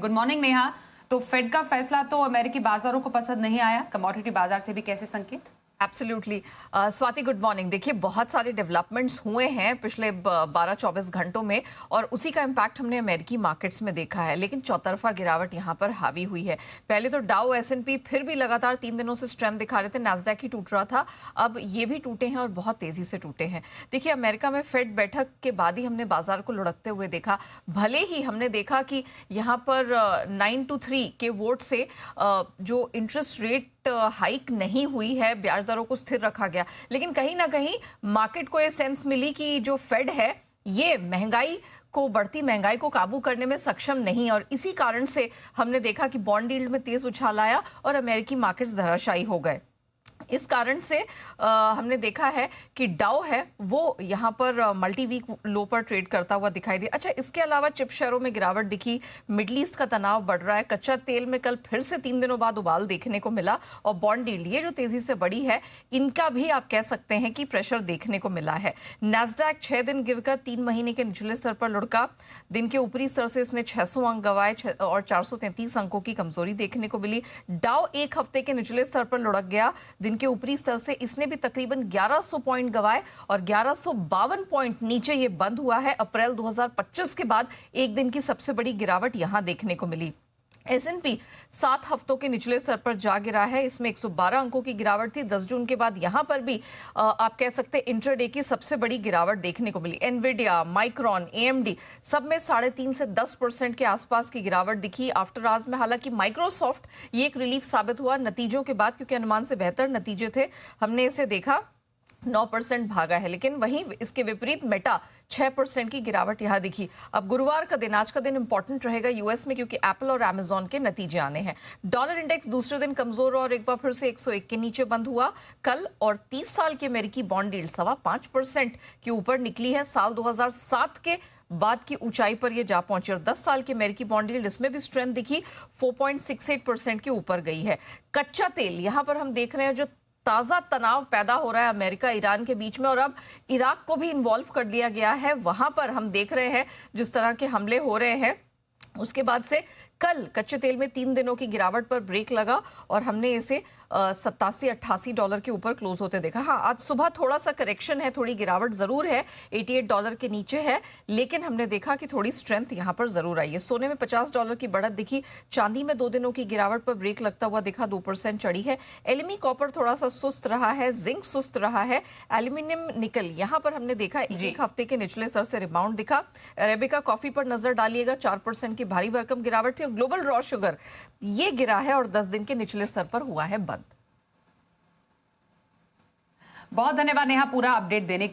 Good morning Neha. तो fade का फैसला तो अमेरिकी बाजारों को पसंद नहीं आया, कमोडिटी बाजार से भी कैसे संकेत? एब्सोल्युटली। Swati, good morning. देखिए, बहुत सारे डेवलपमेंट्स हुए हैं पिछले 12-24 घंटों में और उसी का इम्पैक्ट हमने अमेरिकी मार्केट्स में देखा है, लेकिन चौतरफा गिरावट यहाँ पर हावी हुई है। पहले तो डाउ S&P फिर भी लगातार 3 दिनों से स्ट्रेंथ दिखा रहे थे, नैस्डैक ही टूट रहा था, अब ये भी टूटे हैं और बहुत तेजी से टूटे हैं। देखिए, अमेरिका में फेड बैठक के बाद ही हमने बाजार को लुढ़कते हुए देखा। भले ही हमने देखा कि यहाँ पर 9-3 के वोट से जो इंटरेस्ट रेट हाइक नहीं हुई है, ब्याज दरों को स्थिर रखा गया, लेकिन कहीं ना कहीं मार्केट को ये सेंस मिली कि जो फेड है ये बढ़ती महंगाई को काबू करने में सक्षम नहीं, और इसी कारण से हमने देखा कि बॉन्ड यील्ड में तेज उछाल आया और अमेरिकी मार्केट्स धराशायी हो गए। इस कारण से हमने देखा है कि डाउ है वो यहाँ पर मल्टी वीक लो पर ट्रेड करता हुआ दिखाई दिया। अच्छा, इसके अलावा चिप शेयरों में गिरावट दिखी, मिडल ईस्ट का तनाव बढ़ रहा है, कच्चा तेल में कल फिर से 3 दिनों बाद उबाल देखने को मिला, और बॉन्ड यील्ड ये जो तेजी से बढ़ी है इनका भी आप कह सकते हैं कि प्रेशर देखने को मिला है। नैस्डैक 6 दिन गिरकर 3 महीने के निचले स्तर पर लुढ़का, दिन के ऊपरी स्तर से इसने 600 अंक गंवाए और 433 अंकों की कमजोरी देखने को मिली। डाउ एक हफ्ते के निचले स्तर पर लुढ़क गया, दिन के ऊपरी स्तर से इसने भी तकरीबन 1100 पॉइंट गंवाए और 1152 पॉइंट नीचे ये बंद हुआ है। अप्रैल 2025 के बाद एक दिन की सबसे बड़ी गिरावट यहां देखने को मिली। S&P 7 हफ्तों के निचले स्तर पर जा गिरा है, इसमें 112 अंकों की गिरावट थी। 10 जून के बाद यहां पर भी आप कह सकते हैं इंट्राडे की सबसे बड़ी गिरावट देखने को मिली। एनविडिया, माइक्रॉन, AMD सब में 3.5 से 10% के आसपास की गिरावट दिखी आफ्टर आवर्स में। हालांकि माइक्रोसॉफ्ट ये एक रिलीफ साबित हुआ नतीजों के बाद, क्योंकि अनुमान से बेहतर नतीजे थे, हमने इसे देखा 9% भागा है, लेकिन वहीं इसके विपरीत मेटा 6% की गिरावट यहां दिखी। अब गुरुवार का दिन, आज का दिन इंपॉर्टेंट रहेगा यूएस में, क्योंकि एप्पल और अमेजॉन के नतीजे आने हैं। डॉलर इंडेक्स दूसरे दिन कमजोर और एक बार फिर से 101 के नीचे बंद हुआ कल, और 30 साल की अमेरिकी बॉन्ड यील्ड 5.25% के ऊपर निकली है। साल 2007 के बाद की ऊंचाई पर यह जा पहुंची, और 10 साल की अमेरिकी बॉन्ड यील्ड इसमें भी स्ट्रेंथ दिखी, 4.68% के ऊपर गई है। कच्चा तेल, यहां पर हम देख रहे हैं जो ताजा तनाव पैदा हो रहा है अमेरिका ईरान के बीच में, और अब इराक को भी इन्वॉल्व कर लिया गया है। वहां पर हम देख रहे हैं जिस तरह के हमले हो रहे हैं, उसके बाद से कल कच्चे तेल में 3 दिनों की गिरावट पर ब्रेक लगा और हमने इसे 87-88 डॉलर के ऊपर क्लोज होते देखा। हाँ, आज सुबह थोड़ा सा करेक्शन है, थोड़ी गिरावट जरूर है, 88 डॉलर के नीचे है, लेकिन हमने देखा कि थोड़ी स्ट्रेंथ यहां पर जरूर आई है। सोने में 50 डॉलर की बढ़त दिखी, चांदी में 2 दिनों की गिरावट पर ब्रेक लगता हुआ दिखा, 2% चढ़ी है। एलएमई कॉपर थोड़ा सा सुस्त रहा है, जिंक सुस्त रहा है, एल्यूमिनियम निकल यहां पर हमने देखा एक हफ्ते के निचले स्तर से रिबाउंड दिखा। अरेबिका कॉफी पर नजर डालिएगा, 4% की भारी भरकम गिरावट थी। ग्लोबल रॉ शुगर ये गिरा है और 10 दिन के निचले स्तर पर हुआ है बंद। बहुत धन्यवाद नेहा पूरा अपडेट देने के लिए।